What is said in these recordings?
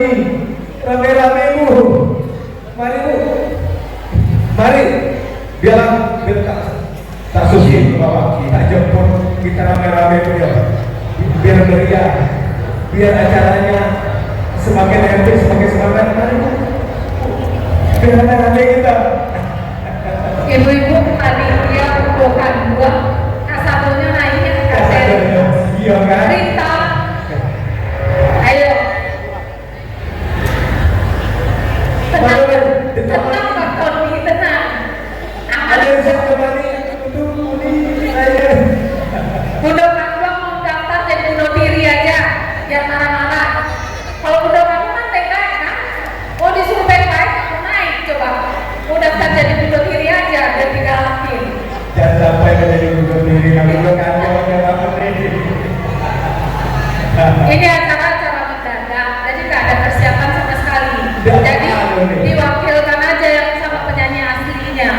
rame-rame bu, mari bu, mari biarlah tak susi bapak kita jemput kita rame-rame bu ya, biar meriah, biar acaranya semakin epic, semakin semangat, mari bu, biar rame-rame kita. Ibu-ibu tadi dia bukan dua, kasatonya naiknya ke kaset. Iya kan? Cerita. Ayo. Tenang Pak Tony, tenang. Ada yang saya kembali untuk ini saya. Udah Kakak mau daftar jadi bunuh diri aja, jangan marah-marah. Kalau udah kamu kan baik-baik kan? Mau disuruh baik-baik, kamu naik coba. Mau daftar jadi bunuh diri aja, biar digalakin. Jangan sampai menjadi bunuh diri, kami udah kantornya banget ini. Ini acara-acara mendadak, jadi nggak ada persiapan sama sekali. Nggak Jadi ada nih. diwakilkan aja yang sama penyanyi aslinya.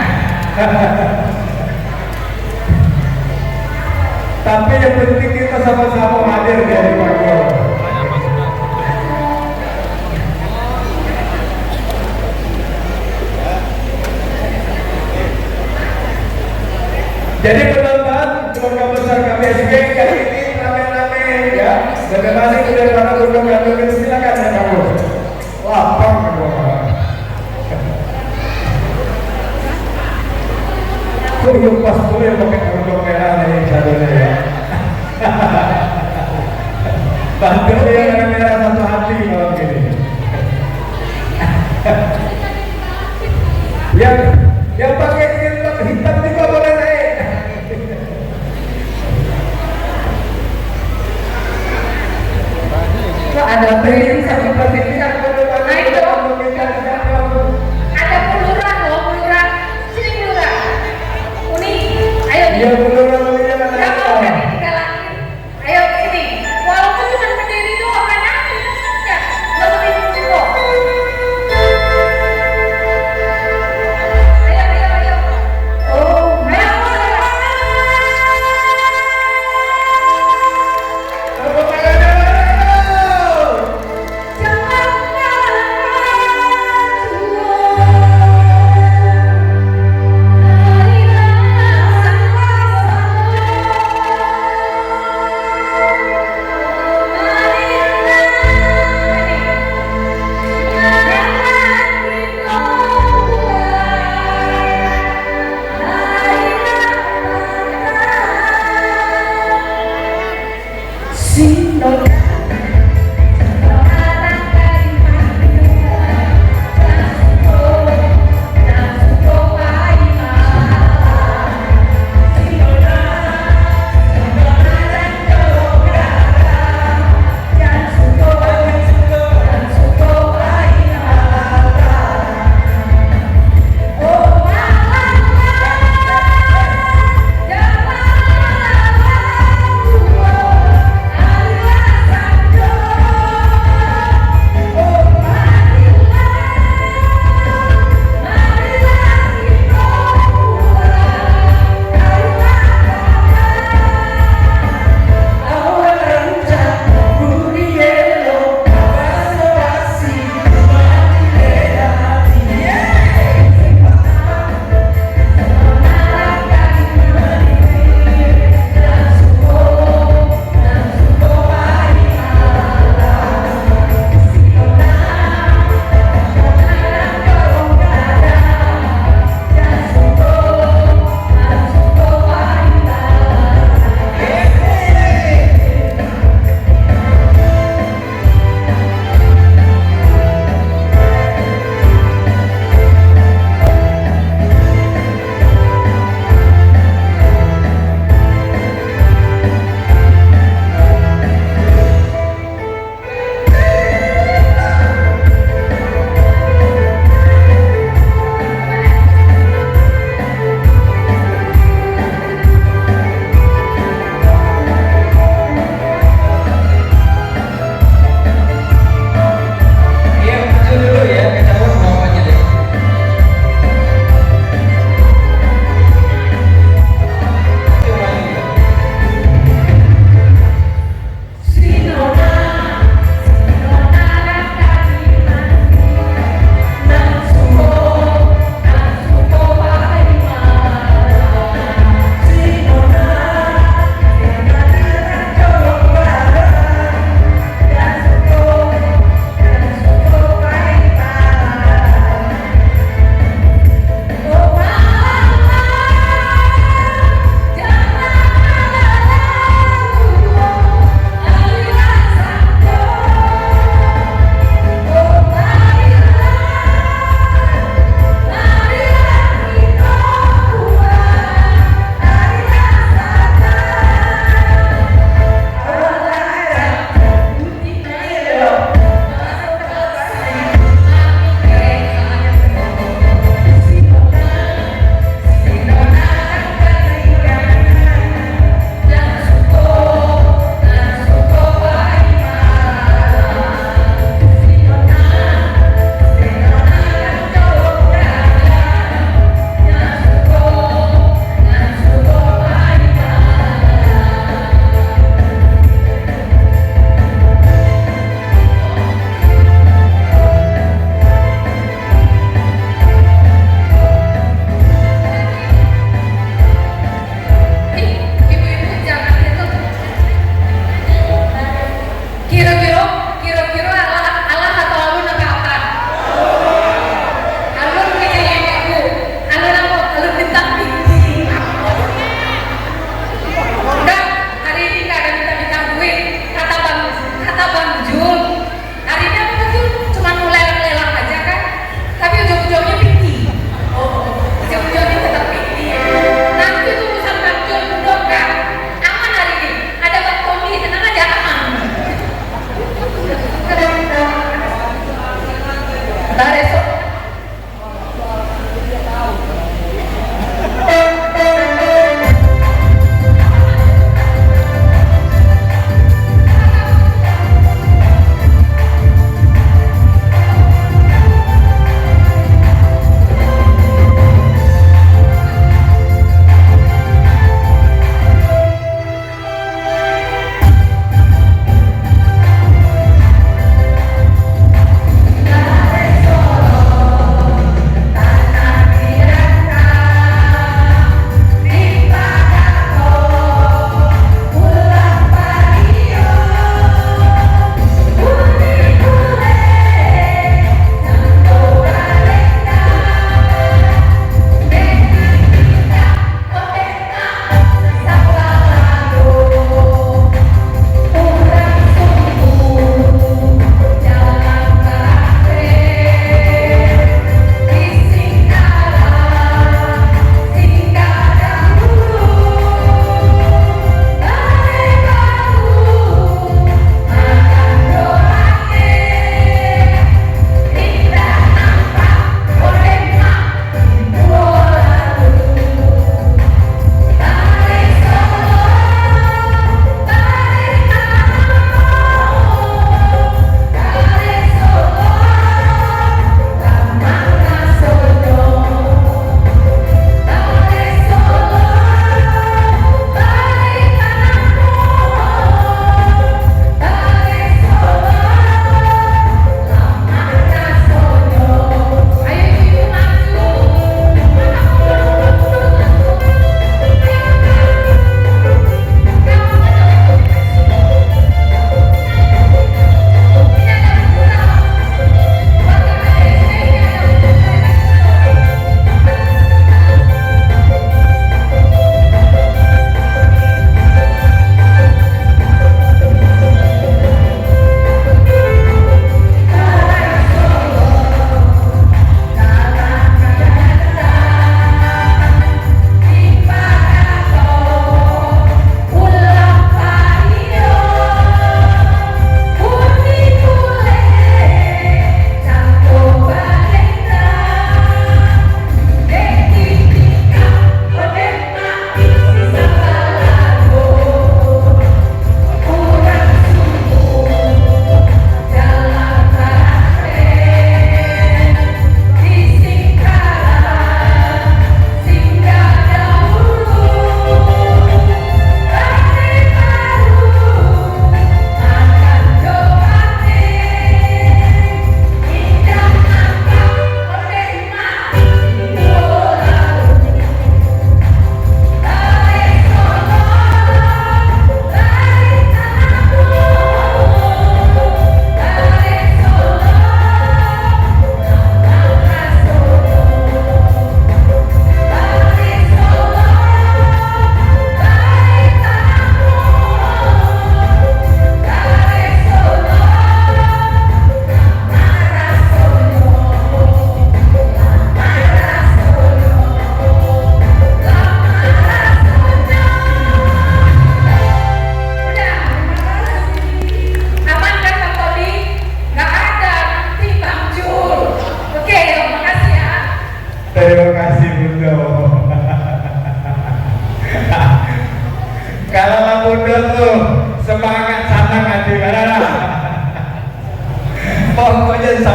Tapi yang penting kita sama-sama hadir dari Pakor. Jadi penonton keluarga besar KPSB kali ini rame-rame ya. Bagaimana sudah para undang kami silakan ya Pakor. Lapang Pakor. Kok yang pas dulu yang pakai kerudung merah nih sadarnya ya. Bantu yang merah satu hati malam gini. Yang pakai jilbab hitam juga boleh naik. Kok ada beri sama beri naik dong. Ada puluran loh, puluran. Sini puluran. Uni, ayo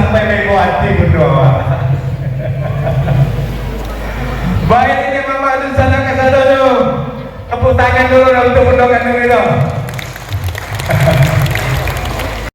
sampai memo hati berdoa. Baik, ini Mama Adun sana ke sana dulu. Tepuk tangan dulu untuk mendoakan dulu.